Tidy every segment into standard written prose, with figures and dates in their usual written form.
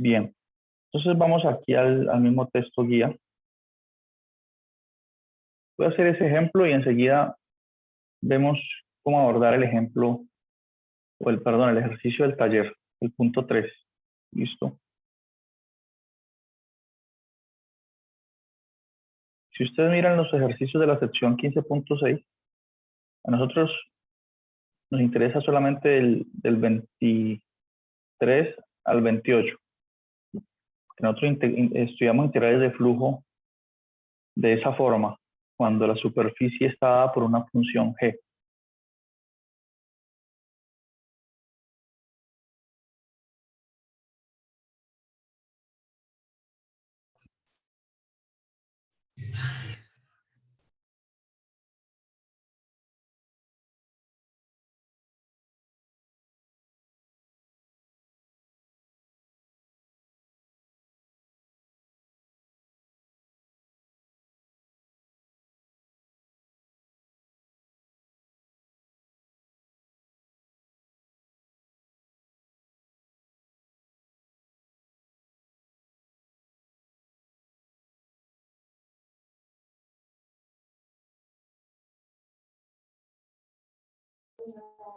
Bien, entonces vamos aquí al mismo texto guía. Voy a hacer ese ejemplo y enseguida vemos cómo abordar el ejemplo, el ejercicio del taller, el punto 3. ¿Listo? Si ustedes miran los ejercicios de la sección 15.6, a nosotros nos interesa solamente del 23 al 28. Nosotros estudiamos integrales de flujo de esa forma, cuando la superficie está dada por una función g.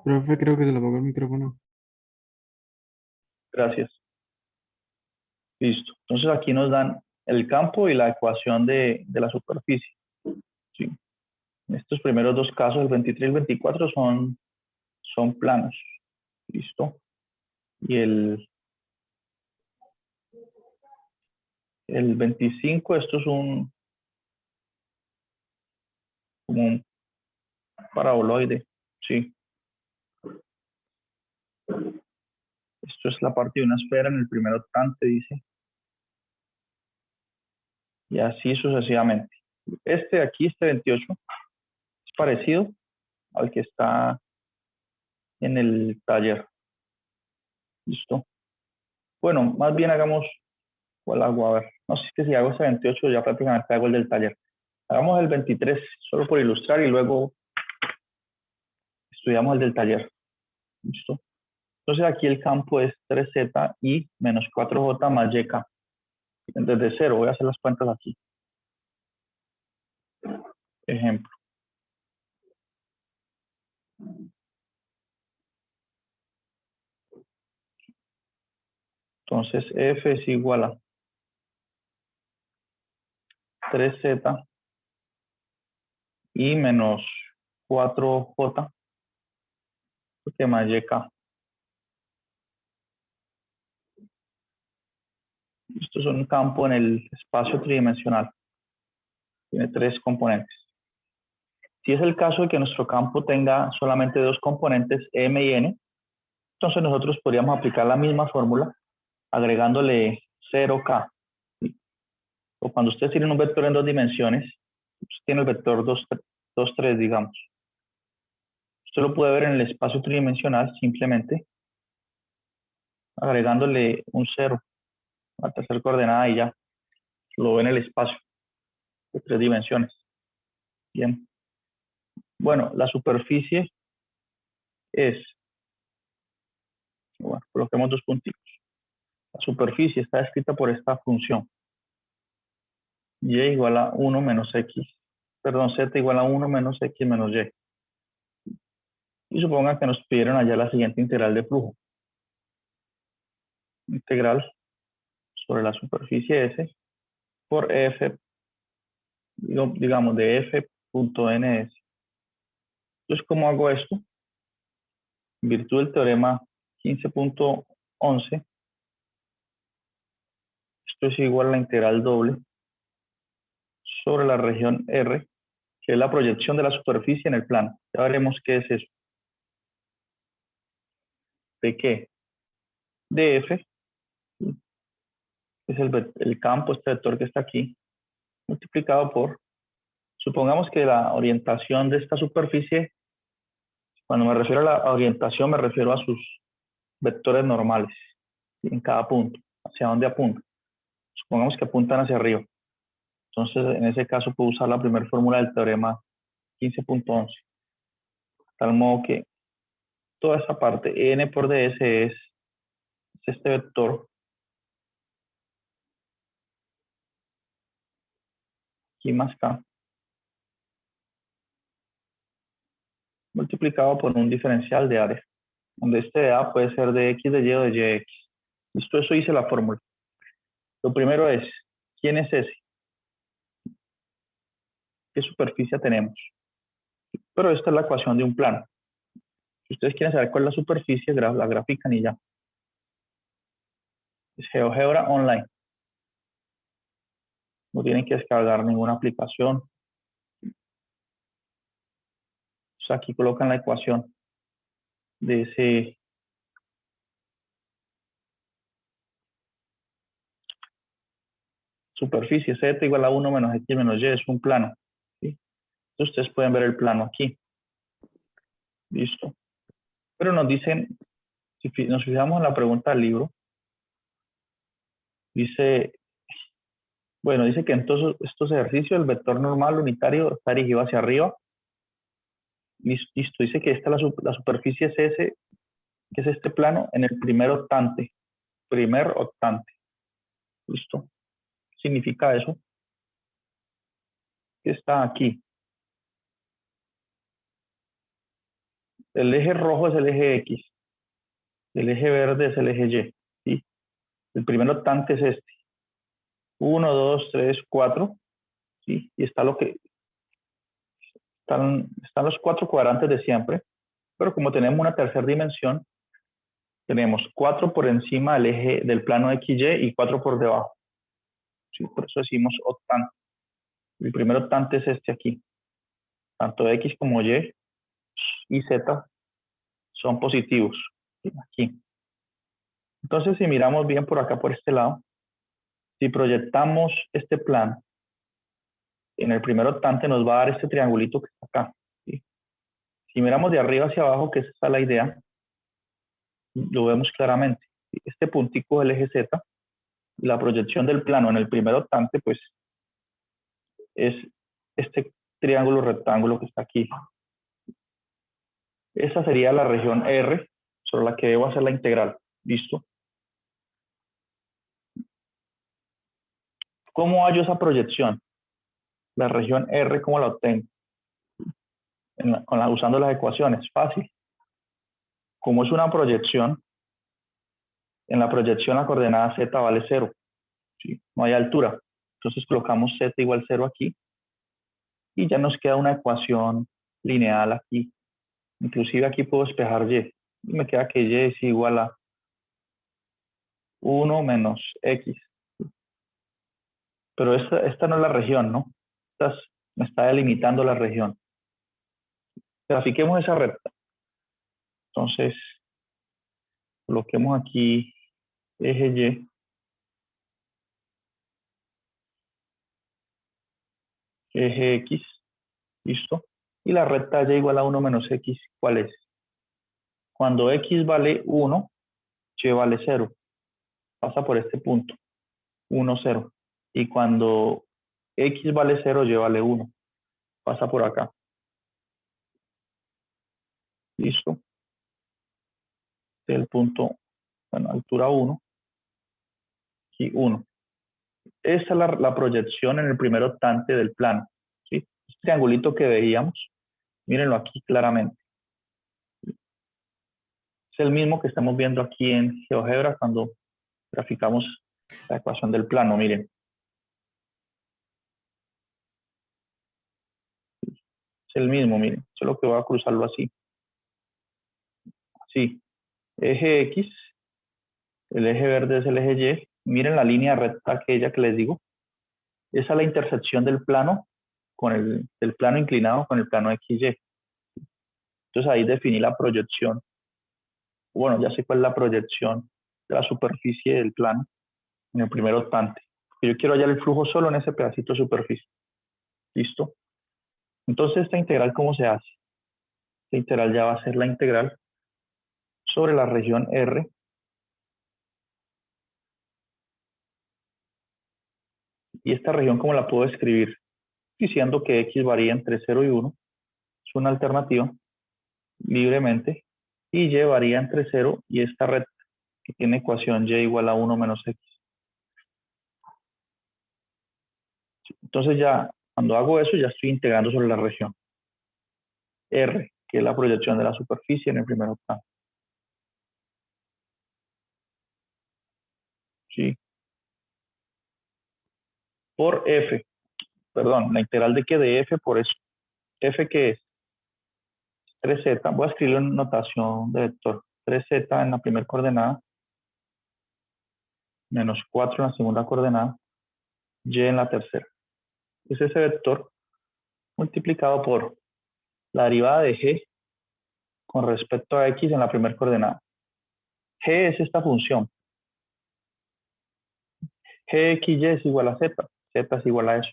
Profe, creo que se le apagó el micrófono. Gracias. Listo. Entonces aquí nos dan el campo y la ecuación de la superficie. ¿Sí? En estos primeros dos casos, el 23 y el 24, son planos. ¿Listo? Y el 25, esto es como un paraboloide. ¿Sí? Esto es la parte de una esfera en el primer octante, dice. Y así sucesivamente. Este de aquí, este 28, es parecido al que está en el taller. ¿Listo? Bueno, más bien hagamos el agua, a ver. No sé si es que si hago este 28 ya prácticamente hago el del taller. Hagamos el 23 solo por ilustrar y luego estudiamos el del taller. ¿Listo? Entonces aquí el campo es 3z y menos 4j más yk. Desde cero, voy a hacer las cuentas aquí. Ejemplo. Entonces f es igual a 3z y menos 4j más yk. Esto es un campo en el espacio tridimensional. Tiene 3 componentes. Si es el caso de que nuestro campo tenga solamente 2 componentes, m y n, entonces nosotros podríamos aplicar la misma fórmula agregándole 0k. ¿Sí? O cuando ustedes tienen un vector en 2 dimensiones, usted tiene el vector 2, 3, digamos. Usted lo puede ver en el espacio tridimensional simplemente agregándole un 0 a la tercera coordenada y ya lo ve en el espacio de 3 dimensiones. Bien. Bueno, la superficie es, bueno, coloquemos 2 puntitos. La superficie está descrita por esta función. Y igual a 1 menos x, perdón, z igual a 1 menos x menos y. Y supongan que nos pidieron allá la siguiente integral de flujo. Integral sobre la superficie S por f, digamos, de f.ns. Entonces, ¿cómo hago esto? En virtud del teorema 15.11, esto es igual a la integral doble sobre la región R, que es la proyección de la superficie en el plano. Ya veremos qué es eso. ¿De qué? De f, es el campo, este vector que está aquí, multiplicado por, supongamos que la orientación de esta superficie, cuando me refiero a la orientación, me refiero a sus vectores normales, ¿sí? En cada punto, hacia dónde apuntan. Supongamos que apuntan hacia arriba. Entonces, en ese caso, puedo usar la primera fórmula del teorema 15.11. Tal modo que toda esa parte, n por ds es este vector aquí más K, multiplicado por un diferencial de área, donde este de A puede ser de X de Y o de Y de X. Listo, eso hice la fórmula. Lo primero es, ¿quién es ese? ¿Qué superficie tenemos? Pero esta es la ecuación de un plano. Si ustedes quieren saber cuál es la superficie, la grafican y ya. Es GeoGebra Online. No tienen que descargar ninguna aplicación. O sea, aquí colocan la ecuación de ese superficie Z igual a 1 menos X menos Y, es un plano. ¿Sí? Entonces ustedes pueden ver el plano aquí. Listo. Pero nos dicen, si nos fijamos en la pregunta del libro, dice, bueno, dice que en todos estos ejercicios el vector normal unitario está dirigido hacia arriba. Listo, dice que esta la superficie es ese, que es este plano en el primer octante. Primer octante. Listo. Significa eso. Que está aquí. El eje rojo es el eje X. El eje verde es el eje Y. ¿Sí? El primer octante es este. 1, 2, 3, 4. ¿Sí? Y está lo que están los 4 cuadrantes de siempre. Pero como tenemos una tercera dimensión, tenemos 4 por encima del eje del plano XY y 4 por debajo. ¿Sí? Por eso decimos octante. El primer octante es este aquí. Tanto X como Y y Z son positivos. ¿Sí? Aquí. Entonces, si miramos bien por acá, por este lado, si proyectamos este plano en el primer octante, nos va a dar este triangulito que está acá. ¿Sí? Si miramos de arriba hacia abajo, que esa es la idea, lo vemos claramente. Este puntico es el eje Z, y la proyección del plano en el primer octante, pues, es este triángulo rectángulo que está aquí. Esa sería la región R, sobre la que debo hacer la integral. ¿Listo? ¿Cómo hallo esa proyección? La región R, ¿cómo la obtengo? Usando las ecuaciones. Fácil. Como es una proyección, en la proyección la coordenada Z vale 0. ¿Sí? No hay altura. Entonces colocamos Z igual 0 aquí. Y ya nos queda una ecuación lineal aquí. Inclusive aquí puedo despejar Y. Y me queda que Y es igual a 1 menos X. Pero esta no es la región, ¿no? Me está delimitando la región. Grafiquemos esa recta. Entonces, coloquemos aquí eje Y, eje X, listo. Y la recta Y igual a 1 menos X, ¿cuál es? Cuando X vale 1, Y vale 0. Pasa por este punto, 1, 0. Y cuando X vale 0, Y vale 1. Pasa por acá. Listo. El punto, bueno, altura 1 y 1. Esta es la proyección en el primer octante del plano. ¿Sí? Este triangulito que veíamos, mírenlo aquí claramente. Es el mismo que estamos viendo aquí en GeoGebra cuando graficamos la ecuación del plano, miren. Es el mismo, miren. Solo que voy a cruzarlo así. Así. Eje X, el eje verde es el eje Y. Miren la línea recta aquella que les digo. Esa es la intersección del plano con del plano inclinado con el plano XY. Entonces ahí definí la proyección. Bueno, ya sé cuál es la proyección de la superficie del plano en el primer octante. Yo quiero hallar el flujo solo en ese pedacito de superficie. ¿Listo? Entonces, esta integral, ¿cómo se hace? Esta integral ya va a ser la integral sobre la región R. Y esta región, ¿cómo la puedo escribir? Diciendo que X varía entre 0 y 1. Es una alternativa libremente. Y Y varía entre 0 y esta recta, que tiene ecuación Y igual a 1 menos X. Entonces ya Cuando hago eso, ya estoy integrando sobre la región R, que es la proyección de la superficie en el primer octavo. ¿Sí? Por F, perdón, la integral de qué, de F por eso. F que es 3z, voy a escribirlo en notación de vector. 3z en la primera coordenada, menos 4 en la segunda coordenada, y en la tercera. Es ese vector multiplicado por la derivada de g con respecto a x en la primera coordenada. G es esta función. Gxy es igual a z. Z es igual a eso.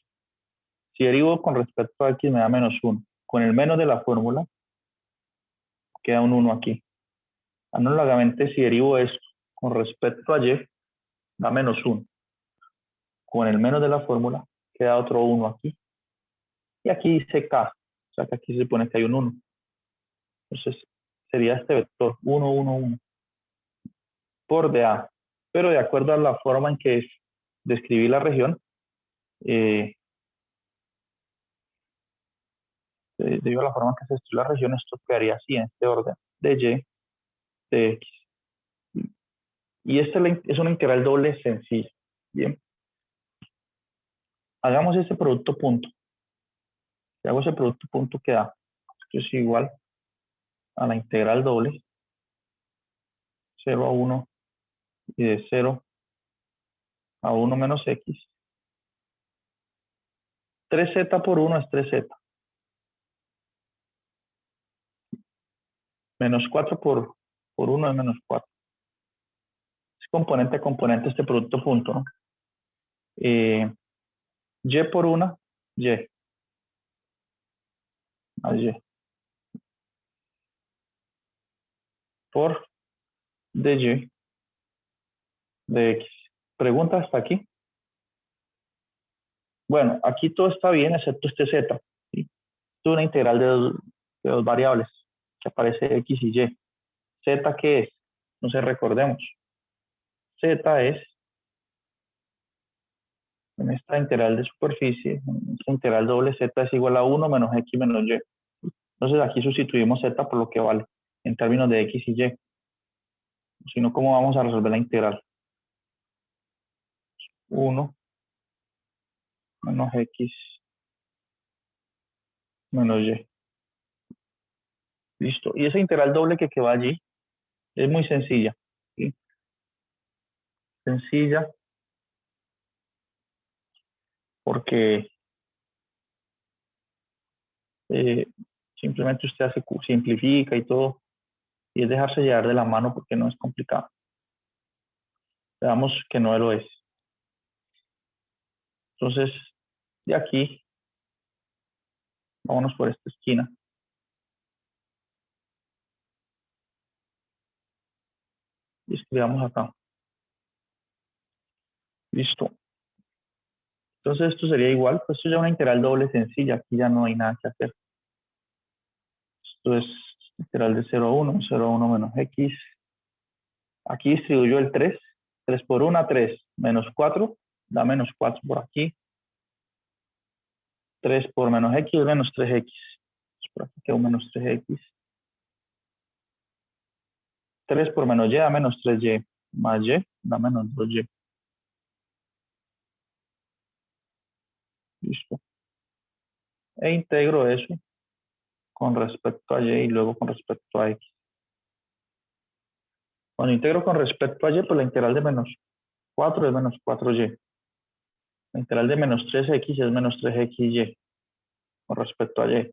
Si derivo con respecto a x me da menos 1. Con el menos de la fórmula queda un 1 aquí. Análogamente, si derivo esto con respecto a y, da menos 1. Con el menos de la fórmula queda otro 1 aquí. Y aquí dice k. O sea que aquí se supone que hay un 1. Entonces sería este vector 1, 1, 1 por dA. Pero de acuerdo a la forma en que describí la región, debido a la forma en que se describe la región, esto quedaría así en este orden de y de x. Y este es una integral doble sencilla. Bien. Hagamos ese producto punto. Si hago ese producto punto, queda esto es igual a la integral doble 0 a 1 y de 0 a 1 menos x. 3z por 1 es 3z. Menos 4 por 1 es menos 4. Es componente a componente este producto punto, ¿no? Y por 1, y más y. Por dy de x. ¿Pregunta hasta aquí? Bueno, aquí todo está bien excepto este z. ¿Sí? Esto es una integral de dos variables que aparece x y y. ¿Z qué es? Entonces recordemos. Z es, en esta integral de superficie, en esta integral doble z es igual a 1 menos x menos y. Entonces aquí sustituimos z por lo que vale en términos de x y y. Si no, ¿cómo vamos a resolver la integral? 1 menos x menos y. Listo. Y esa integral doble que va allí es muy sencilla. ¿Sí? Sencilla porque eh, simplemente usted simplifica y todo, y es dejarse llevar de la mano porque no es complicado. Veamos que no lo es. Entonces, de aquí, vámonos por esta esquina. Y escribamos acá. Listo. Entonces esto sería igual, pues esto ya es una integral doble sencilla, aquí ya no hay nada que hacer. Esto es integral de 0 a 1, 0 a 1 menos x. Aquí distribuyo el 3, 3 por 1, 3, menos 4, da menos 4 por aquí. 3 por menos x es menos 3x. Por aquí queda un menos 3x. 3 por menos y da menos 3y. Más y da menos 2y. Listo. E integro eso con respecto a y y luego con respecto a x. Cuando integro con respecto a y, pues la integral de menos 4 es menos 4y. La integral de menos 3x es menos 3xy con respecto a y.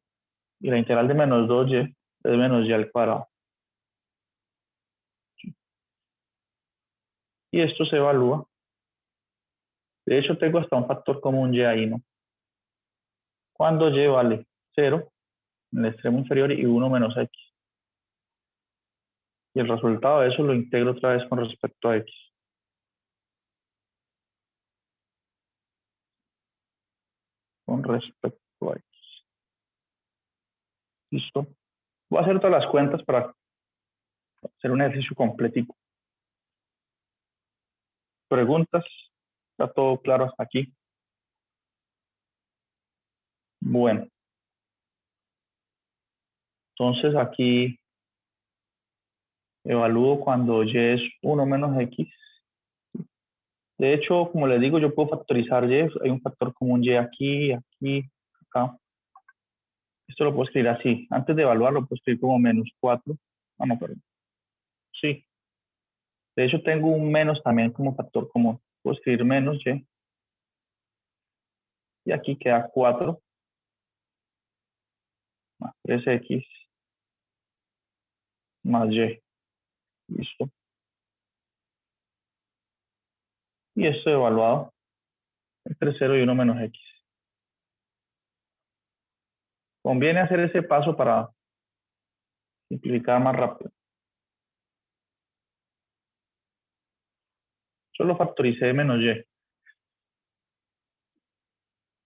Y la integral de menos 2y es menos y al cuadrado. Y esto se evalúa. De hecho, tengo hasta un factor común y ahí, ¿no? Cuando y vale 0 en el extremo inferior y 1 menos x. Y el resultado de eso lo integro otra vez con respecto a x. Con respecto a x. Listo. Voy a hacer todas las cuentas para hacer un ejercicio completito. ¿Preguntas? ¿Está todo claro hasta aquí? Bueno, entonces aquí evalúo cuando y es 1 menos x. De hecho, como les digo, yo puedo factorizar y. Hay un factor común y aquí, aquí, acá. Esto lo puedo escribir así. Antes de evaluar lo puedo escribir como menos 4. Ah, no, perdón. Sí. De hecho, tengo un menos también como factor común. Puedo escribir menos y. Y aquí queda 4 más 3x más y. Listo. Y esto evaluado entre 0 y 1 menos x. Conviene hacer ese paso para simplificar más rápido. Solo factoricé menos y.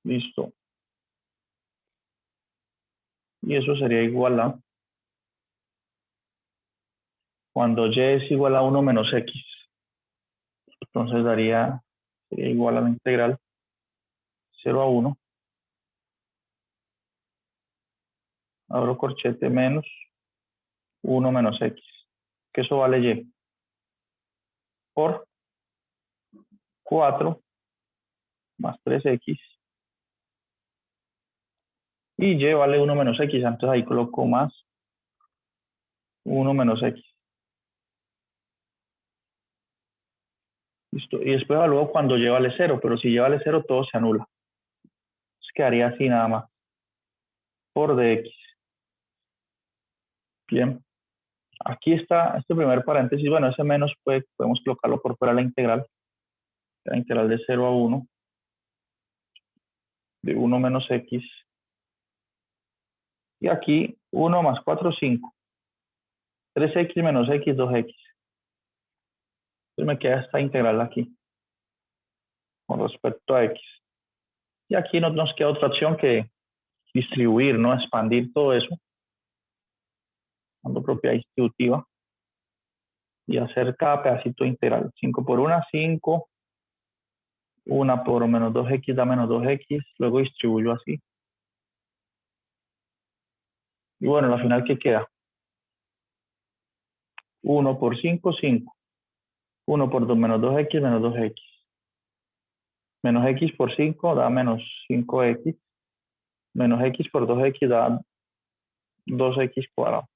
Listo. Y eso sería igual a, cuando y es igual a 1 menos x. Entonces sería igual a la integral 0 a 1. Abro corchete menos 1 menos x. Que eso vale y. Por 4 más 3x. Y y vale 1 menos x. Entonces ahí coloco más 1 menos x. Listo. Y después evalúo cuando y vale 0. Pero si y vale 0, todo se anula. Entonces quedaría así nada más. Por dx. Bien. Aquí está este primer paréntesis. Bueno, ese menos podemos colocarlo por fuera de la integral. La integral de 0 a 1. De 1 menos x. Y aquí 1 más 4, 5. 3x menos x, 2x. Entonces me queda esta integral aquí. Con respecto a x. Y aquí no nos queda otra opción que distribuir, ¿no? Expandir todo eso. Dando propiedad distributiva. Y hacer cada pedacito integral. 5 por 1, 5. 1 por menos 2x da menos 2x. Luego distribuyo así. Y bueno, la final, ¿qué queda? 1 por 5, 5. 1 por 2 menos 2x menos 2x. Menos x por 5 da menos 5x. Menos x por 2x da 2x cuadrado.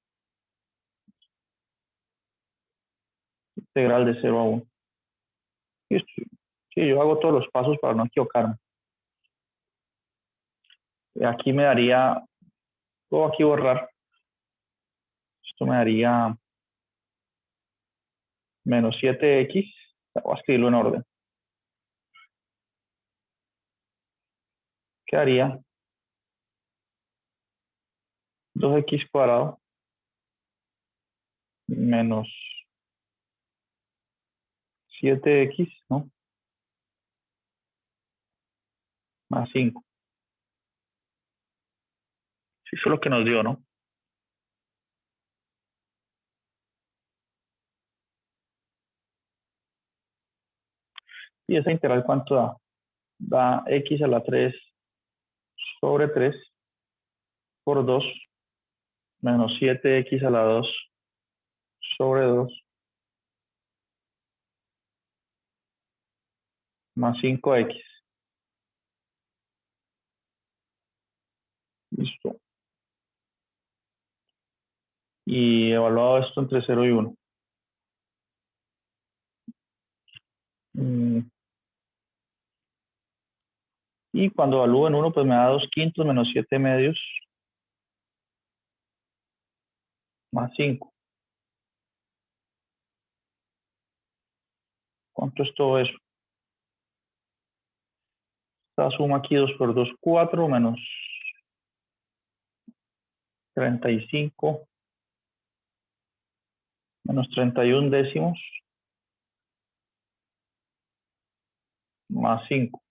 Integral de 0 a 1. Sí, yo hago todos los pasos para no equivocarme. Aquí me daría, puedo aquí borrar. Esto me daría menos 7x. Voy a escribirlo en orden. Quedaría 2x cuadrado menos 7x, ¿no? Más 5. Sí, eso es lo que nos dio, ¿no? ¿Y esa integral cuánto da? Da x a la 3 sobre 3 por 2 menos 7x a la 2 sobre 2 más 5x. Listo. Y evaluado esto entre 0 y 1. Y cuando evalúo en 1, pues me da 2 quintos menos 7 medios más 5. ¿Cuánto es todo eso? Esta suma aquí 2 por 2, 4 menos 35 menos 31 décimos más 5.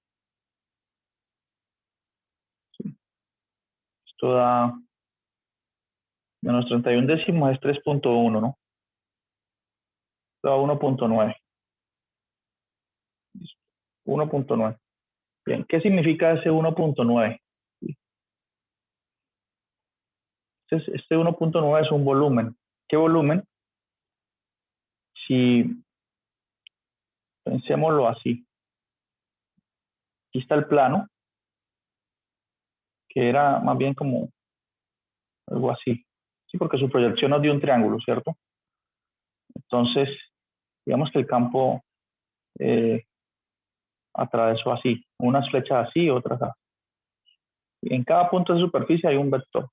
Esto da menos 31 décimos es 3.1, ¿no? Esto da 1.9. 1.9. Bien, ¿qué significa ese 1.9? Entonces, este 1.9 es un volumen. ¿Qué volumen? Si pensémoslo así. Aquí está el plano, que era más bien como algo así. Sí, porque su proyección nos dio un triángulo, ¿cierto? Entonces, digamos que el campo atravesó así, unas flechas así, otras así. En cada punto de superficie hay un vector,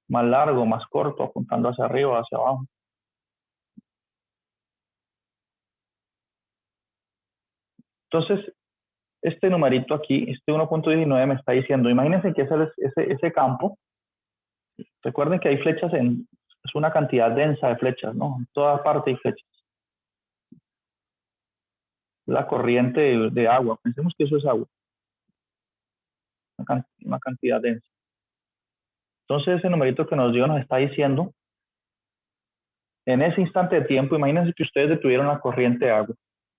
más largo, más corto, apuntando hacia arriba, hacia abajo. Entonces, este numerito aquí, este 1.19 me está diciendo, imagínense que ese campo, recuerden que hay flechas es una cantidad densa de flechas, ¿no? En toda parte hay flechas. La corriente de agua, pensemos que eso es agua, una cantidad densa. Entonces, ese numerito que nos dio nos está diciendo, en ese instante de tiempo, imagínense que ustedes detuvieron la corriente de agua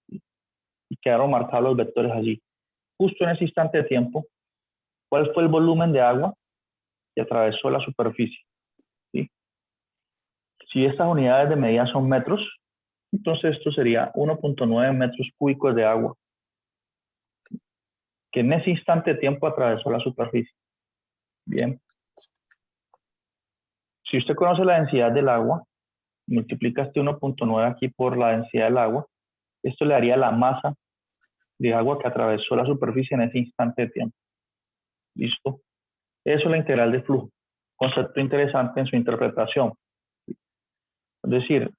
y quedaron marcados los vectores allí. Justo en ese instante de tiempo, ¿cuál fue el volumen de agua que atravesó la superficie? ¿Sí? Si estas unidades de medida son metros, entonces esto sería 1.9 metros cúbicos de agua que en ese instante de tiempo atravesó la superficie. Bien. Si usted conoce la densidad del agua, multiplica este 1.9 aquí por la densidad del agua, esto le daría la masa de agua que atravesó la superficie en ese instante de tiempo. ¿Listo? Eso es la integral de flujo. Concepto interesante en su interpretación. Es decir,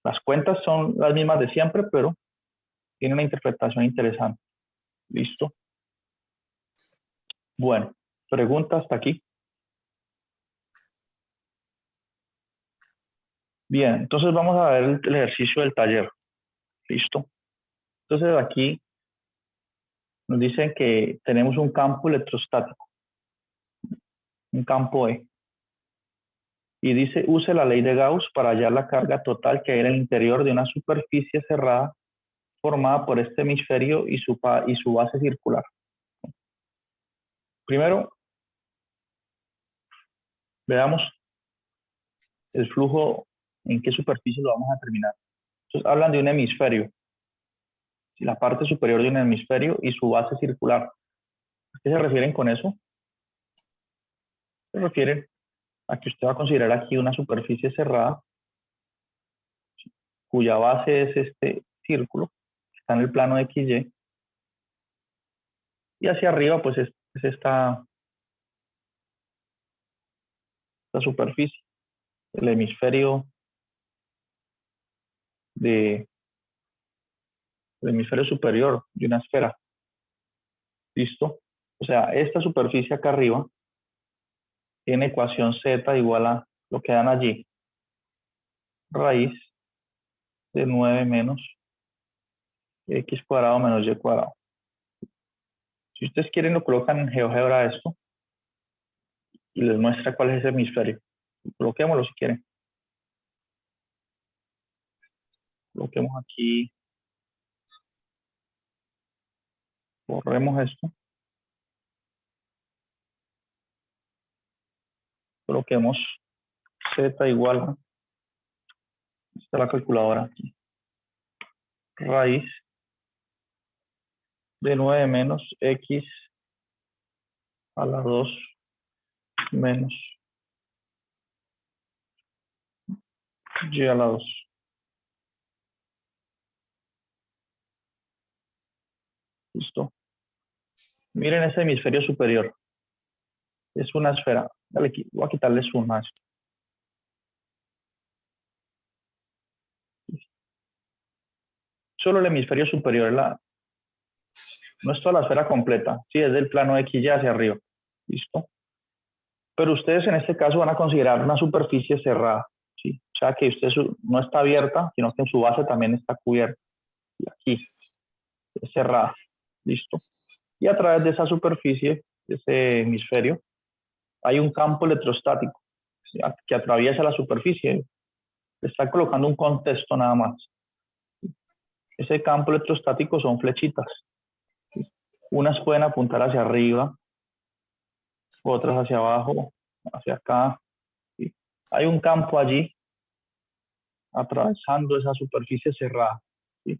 las cuentas son las mismas de siempre, pero tiene una interpretación interesante. ¿Listo? Bueno, pregunta hasta aquí. Bien, entonces vamos a ver el ejercicio del taller. ¿Listo? Entonces aquí nos dicen que tenemos un campo electrostático, un campo E. Y dice, use la ley de Gauss para hallar la carga total que hay en el interior de una superficie cerrada formada por este hemisferio y su base circular. Primero, veamos el flujo, en qué superficie lo vamos a terminar. Entonces, hablan de un hemisferio, la parte superior de un hemisferio y su base circular. ¿A qué se refieren con eso? Se refieren a que usted va a considerar aquí una superficie cerrada, cuya base es este círculo, que está en el plano XY, y hacia arriba, pues es esta superficie, el hemisferio el hemisferio superior de una esfera. ¿Listo? O sea, esta superficie acá arriba tiene ecuación z igual a lo que dan allí, raíz de 9 menos x cuadrado menos y cuadrado. Si ustedes quieren, lo colocan en GeoGebra esto y les muestra cuál es ese hemisferio. Coloquémoslo si quieren. Coloquemos aquí, borremos esto. Coloquemos z igual a, está la calculadora aquí, raíz de 9 menos x a la 2 menos y a la 2. ¿Listo? Miren ese hemisferio superior. Es una esfera. Dale, voy a quitarle zoom a esto. Solo el hemisferio superior no es toda la esfera completa. Sí, es del plano XY hacia arriba. ¿Listo? Pero ustedes en este caso van a considerar una superficie cerrada. ¿Sí? O sea que usted no está abierta, sino que en su base también está cubierta. Y aquí es cerrada. ¿Listo? Y a través de esa superficie, de ese hemisferio, hay un campo electrostático, ¿sí?, que atraviesa la superficie. Le está colocando un contexto nada más. Ese campo electrostático son flechitas. ¿Sí? Unas pueden apuntar hacia arriba, otras hacia abajo, hacia acá. ¿Sí? Hay un campo allí atravesando esa superficie cerrada. ¿Sí?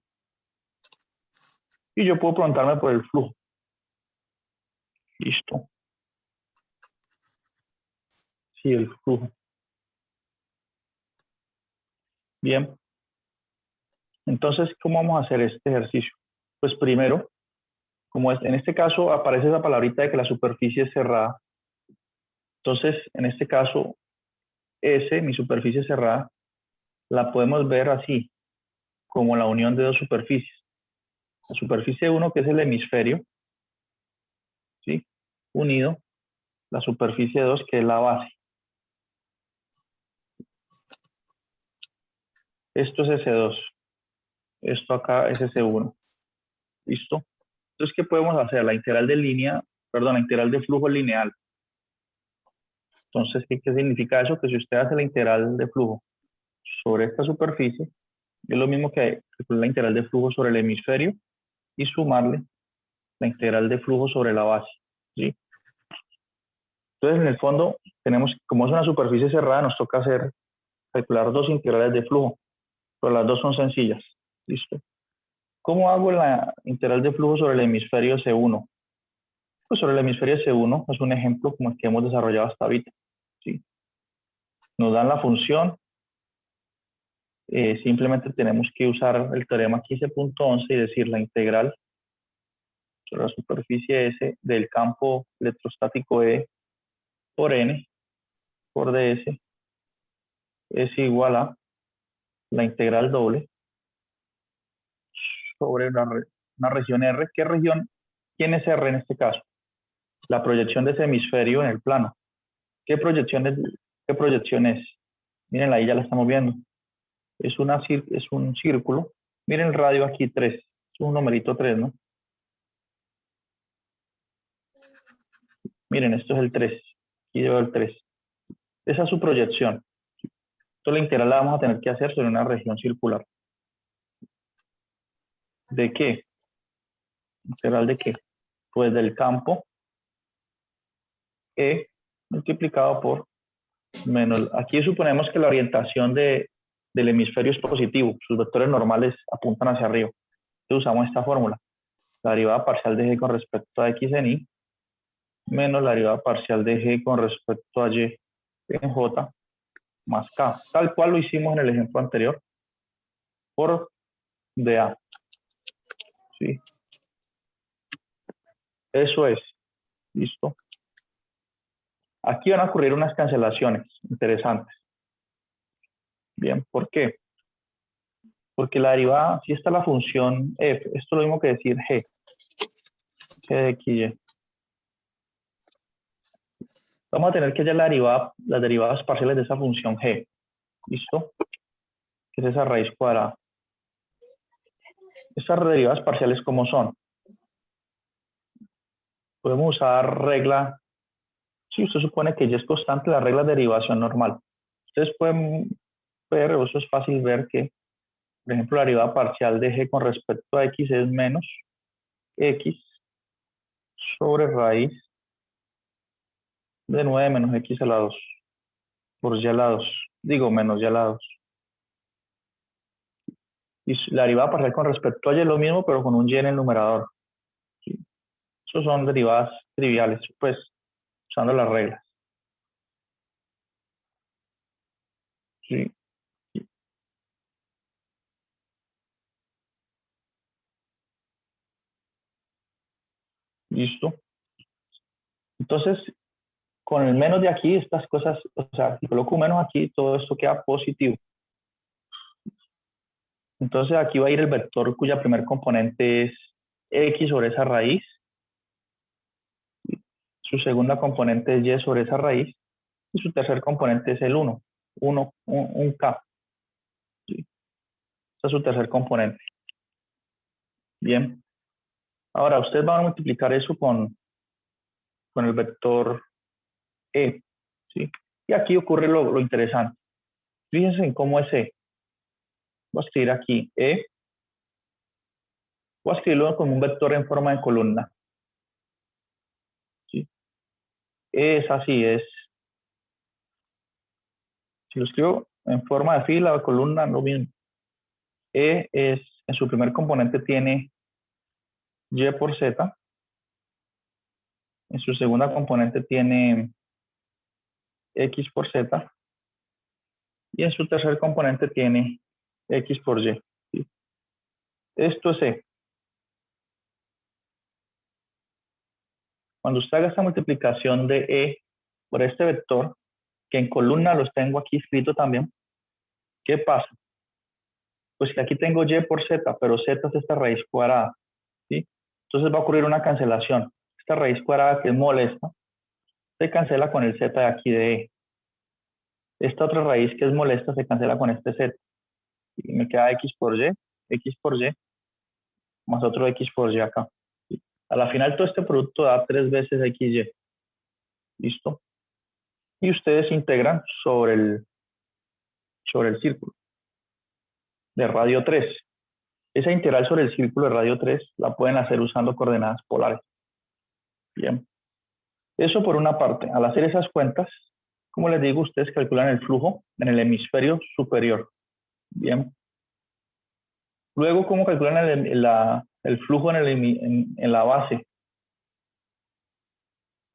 Y yo puedo preguntarme por el flujo. Listo. Sí, el flujo. Bien. Entonces, ¿cómo vamos a hacer este ejercicio? Pues primero, como en este caso aparece esa palabrita de que la superficie es cerrada. Entonces, en este caso, S, mi superficie cerrada, la podemos ver así, como la unión de dos superficies. La superficie 1, que es el hemisferio, ¿sí? Unido, la superficie 2, que es la base. Esto es S2, esto acá es S1. ¿Listo? Entonces, ¿qué podemos hacer? La integral de línea, perdón, la integral de flujo lineal. Entonces, ¿qué significa eso? Que si usted hace la integral de flujo sobre esta superficie, es lo mismo que la integral de flujo sobre el hemisferio y sumarle la integral de flujo sobre la base. ¿Sí? Entonces, en el fondo, tenemos, como es una superficie cerrada, nos toca calcular dos integrales de flujo, pero las dos son sencillas. ¿Listo? ¿Cómo hago la integral de flujo sobre el hemisferio C1? Pues sobre el hemisferio C1 es un ejemplo como el que hemos desarrollado hasta ahorita. ¿Sí? Nos dan la función, simplemente tenemos que usar el teorema 15.11 y decir la integral sobre la superficie S del campo electrostático E por N por ds es igual a la integral doble sobre una región R. ¿Qué región? ¿Quién es R en este caso? La proyección de ese hemisferio en el plano. ¿Qué proyección es? Miren, ahí ya la estamos viendo. Es un círculo. Miren el radio aquí, 3. Es un numerito 3, ¿no? Miren, esto es el 3. Aquí veo el 3. Esa es su proyección. Entonces la integral la vamos a tener que hacer sobre una región circular. ¿De qué? ¿Integral de qué? Pues del campo E multiplicado por menos. Aquí suponemos que la orientación del hemisferio es positivo. Sus vectores normales apuntan hacia arriba. Entonces usamos esta fórmula. La derivada parcial de g con respecto a x en y menos la derivada parcial de g con respecto a y en j más k. Tal cual lo hicimos en el ejemplo anterior por dA. ¿Sí? Eso es. ¿Listo? Aquí van a ocurrir unas cancelaciones interesantes. Bien, ¿por qué? Porque la derivada, si esta es la función f, esto es lo mismo que decir g de x, y. Vamos a tener que hallar las derivadas parciales de esa función g. ¿Listo? Que es esa raíz cuadrada. Estas derivadas parciales, ¿cómo son? Podemos usar regla, si usted supone que y es constante, la regla de derivación normal. Ustedes pueden ver, o eso es fácil ver que, por ejemplo, la derivada parcial de g con respecto a x es menos x sobre raíz de 9 menos x a la 2 por y a la 2. Digo, menos y a la 2. Y la derivada parcial con respecto a y es lo mismo, pero con un y en el numerador. ¿Sí? Esos son derivadas triviales, pues, usando las reglas. ¿Sí? ¿Listo? Entonces, con el menos de aquí, estas cosas, o sea, si coloco un menos aquí, todo esto queda positivo. Entonces, aquí va a ir el vector cuya primer componente es x sobre esa raíz. Su segunda componente es y sobre esa raíz. Y su tercer componente es el 1, un k. ¿Sí? Ese es su tercer componente. Bien. Ahora, ustedes van a multiplicar eso con el vector e. ¿Sí? Y aquí ocurre lo interesante. Fíjense en cómo es e. Voy a escribir aquí e. Voy a escribirlo como un vector en forma de columna. ¿Sí? Es así, si lo escribo en forma de fila o columna, lo mismo. E es, en su primer componente tiene Y por Z, en su segunda componente tiene X por Z, y en su tercer componente tiene X por Y. ¿Sí? Esto es E. Cuando usted haga esta multiplicación de E por este vector, que en columna los tengo aquí escrito también, ¿qué pasa? Pues que aquí tengo Y por Z, pero Z es esta raíz cuadrada, ¿sí? Entonces va a ocurrir una cancelación. Esta raíz cuadrada que es molesta, se cancela con el Z de aquí de E. Esta otra raíz que es molesta se cancela con este Z. Y me queda X por Y, más otro X por Y acá. ¿Sí? A la final todo este producto da 3 veces XY. ¿Listo? Y ustedes integran sobre el círculo de radio 3. Esa integral sobre el círculo de radio 3 la pueden hacer usando coordenadas polares. Bien. Eso por una parte. Al hacer esas cuentas, como les digo, ustedes calculan el flujo en el hemisferio superior. Bien. Luego, ¿cómo calculan el flujo en la base?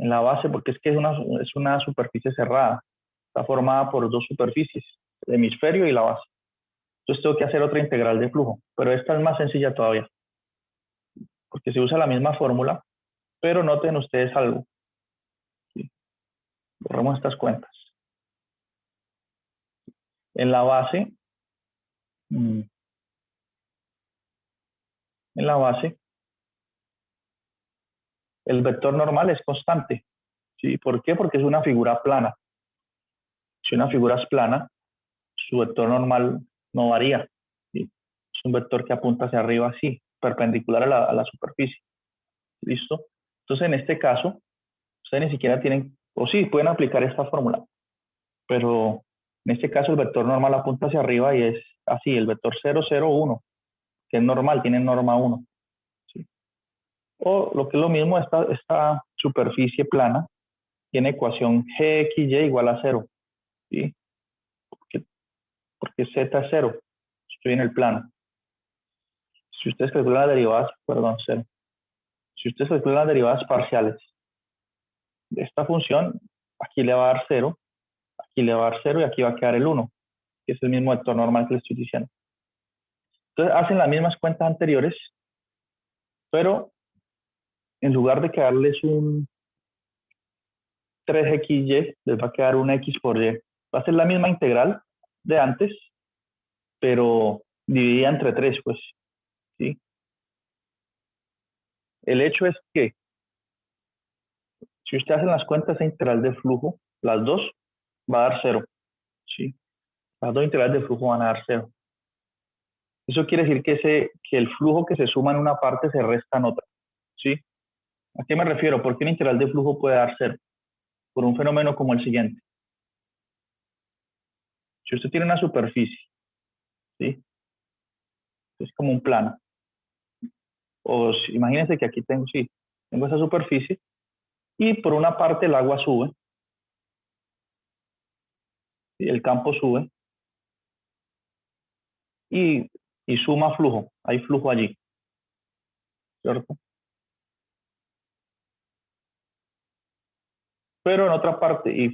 En la base, porque es que es una superficie cerrada. Está formada por dos superficies, el hemisferio y la base. Entonces tengo que hacer otra integral de flujo, pero esta es más sencilla todavía, porque se usa la misma fórmula, pero noten ustedes algo. ¿Sí? Borramos estas cuentas. En la base, en la base, el vector normal es constante. ¿Sí? ¿Por qué? Porque es una figura plana. Si una figura es plana, su vector normal no varía. ¿Sí? Es un vector que apunta hacia arriba así, perpendicular a la superficie. ¿Listo? Entonces, en este caso, ustedes ni siquiera tienen, o sí, pueden aplicar esta fórmula, pero en este caso el vector normal apunta hacia arriba y es así, el vector 0, 0, 1, que es normal, tiene norma 1. ¿Sí? O lo que es lo mismo, esta superficie plana tiene ecuación gxy igual a 0. ¿Sí? Porque z es 0, estoy en el plano. Si ustedes calculan las derivadas, perdón, 0. Si ustedes calculan las derivadas parciales de esta función, aquí le va a dar 0, aquí le va a dar 0 y aquí va a quedar el 1, que es el mismo vector normal que les estoy diciendo. Entonces hacen las mismas cuentas anteriores, pero en lugar de quedarles un 3xy, les va a quedar un x por y. Va a ser la misma integral de antes, pero dividida entre 3, pues, ¿sí? El hecho es que si usted hace las cuentas de integral de flujo, las dos, va a dar 0, ¿sí? Las dos integrales de flujo van a dar 0. Eso quiere decir que el flujo que se suma en una parte se resta en otra, ¿sí? ¿A qué me refiero? ¿Por qué una integral de flujo puede dar 0? Por un fenómeno como el siguiente. Si usted tiene una superficie, ¿sí? Es como un plano. O imagínense que aquí tengo, sí, tengo esa superficie y por una parte el agua sube, ¿sí? El campo sube y, y suma flujo, hay flujo allí, ¿cierto? Pero en otra parte, y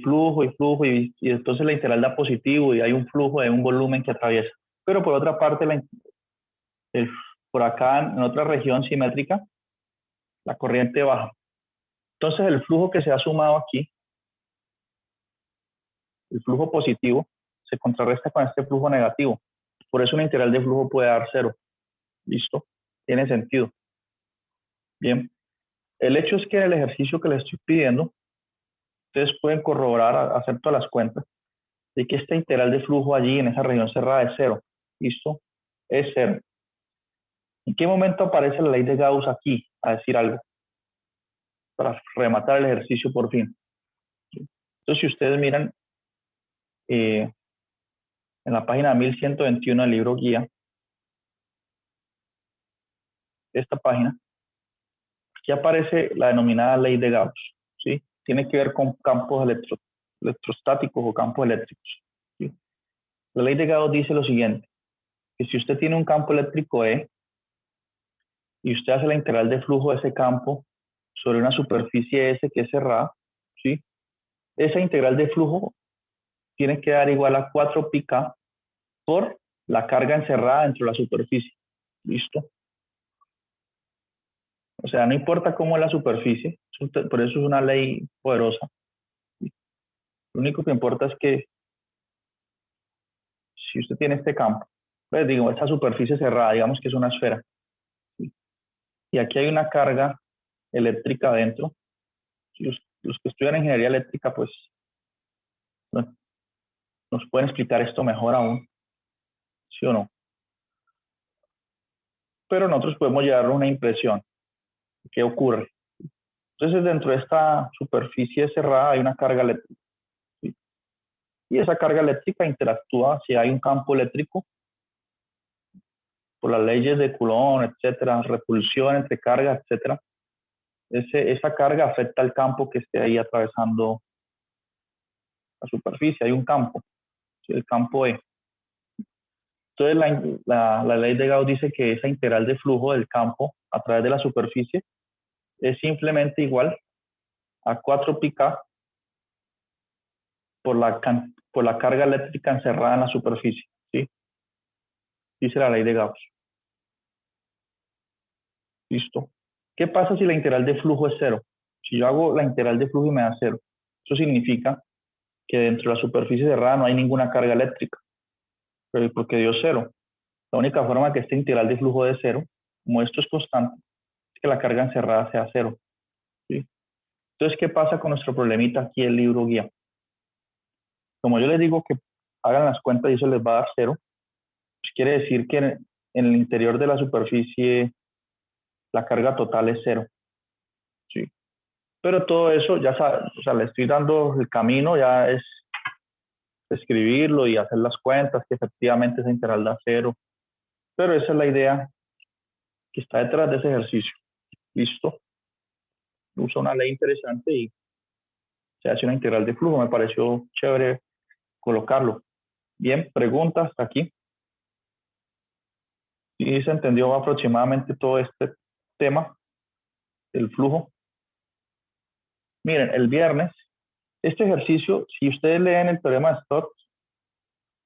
entonces la integral da positivo y hay un flujo de un volumen que atraviesa. Pero por otra parte, el, por acá en otra región simétrica, la corriente baja. Entonces el flujo que se ha sumado aquí, el flujo positivo, se contrarresta con este flujo negativo. Por eso una integral de flujo puede dar 0. ¿Listo? Tiene sentido. Bien. El hecho es que en el ejercicio que les estoy pidiendo, ustedes pueden corroborar, hacer todas las cuentas, de que esta integral de flujo allí en esa región cerrada es 0. ¿Listo? Es 0. ¿En qué momento aparece la ley de Gauss aquí a decir algo? Para rematar el ejercicio por fin. Entonces, si ustedes miran en la página 1121 del libro guía, esta página, aquí aparece la denominada ley de Gauss, ¿sí? tiene que ver con campos electrostáticos o campos eléctricos. ¿Sí? La ley de Gauss dice lo siguiente, que si usted tiene un campo eléctrico E y usted hace la integral de flujo de ese campo sobre una superficie S que es cerrada, ¿sí? Esa integral de flujo tiene que dar igual a 4πk por la carga encerrada dentro de la superficie. ¿Listo? O sea, no importa cómo es la superficie, por eso es una ley poderosa. Lo único que importa es que si usted tiene este campo, pues digo, esta superficie cerrada, digamos que es una esfera, ¿sí? Y aquí hay una carga eléctrica adentro. Los que estudian ingeniería eléctrica, pues bueno, nos pueden explicar esto mejor aún, ¿sí o no? Pero nosotros podemos llevar una impresión. ¿Qué ocurre? Entonces, dentro de esta superficie cerrada hay una carga eléctrica, ¿sí? Y esa carga eléctrica interactúa si hay un campo eléctrico por las leyes de Coulomb, etcétera, repulsión entre cargas, etcétera. Esa carga afecta al campo que esté ahí atravesando la superficie. Hay un campo, ¿sí? El campo E. Entonces, la ley de Gauss dice que esa integral de flujo del campo a través de la superficie es simplemente igual a 4πk por la carga eléctrica encerrada en la superficie, ¿sí? Dice la ley de Gauss. Listo. ¿Qué pasa si la integral de flujo es cero? Si yo hago la integral de flujo y me da cero, eso significa que dentro de la superficie cerrada no hay ninguna carga eléctrica, pero porque dio cero. La única forma que esta integral de flujo de cero, como esto es constante, es que la carga encerrada sea cero, ¿sí? Entonces, ¿qué pasa con nuestro problemita aquí, el libro guía? Como yo les digo que hagan las cuentas y eso les va a dar cero, pues quiere decir que en el interior de la superficie la carga total es cero, ¿sí? Pero todo eso ya sabe, o sea, le estoy dando el camino, ya es escribirlo y hacer las cuentas, que efectivamente esa integral da cero. Pero esa es la idea que está detrás de ese ejercicio. ¿Listo? Usa una ley interesante y se hace una integral de flujo. Me pareció chévere colocarlo. Bien, preguntas hasta aquí. ¿Sí se entendió aproximadamente todo este tema, el flujo? Miren, el viernes, este ejercicio, si ustedes leen el teorema de Stokes,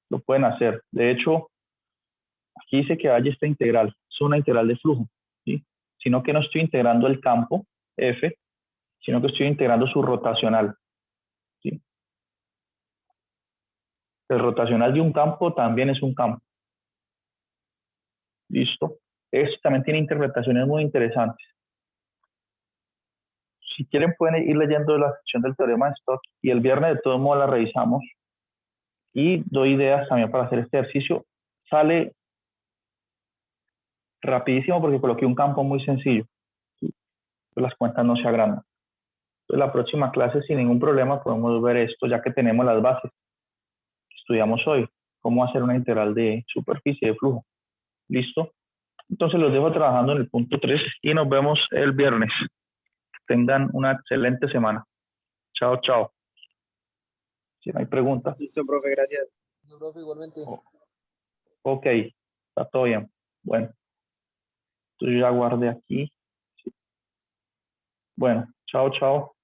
lo pueden hacer. De hecho, aquí dice que hay esta integral, es una integral de flujo, ¿sí? Sino que no estoy integrando el campo F, sino que estoy integrando su rotacional, ¿sí? El rotacional de un campo también es un campo. ¿Listo? Esto también tiene interpretaciones muy interesantes. Si quieren pueden ir leyendo la sección del teorema de Stokes y el viernes de todos modos la revisamos y doy ideas también para hacer este ejercicio. Sale rapidísimo porque coloqué un campo muy sencillo, ¿sí? Las cuentas no se agrandan. Entonces la próxima clase sin ningún problema podemos ver esto ya que tenemos las bases que estudiamos hoy. Cómo hacer una integral de superficie de flujo. ¿Listo? Entonces los dejo trabajando en el punto 3 y nos vemos el viernes. Tengan una excelente semana. Chao, chao. Si no hay preguntas. Listo, profe, gracias. No, profe, igualmente. Ok, está todo bien. Bueno, entonces yo ya guardé aquí. Bueno, chao, chao.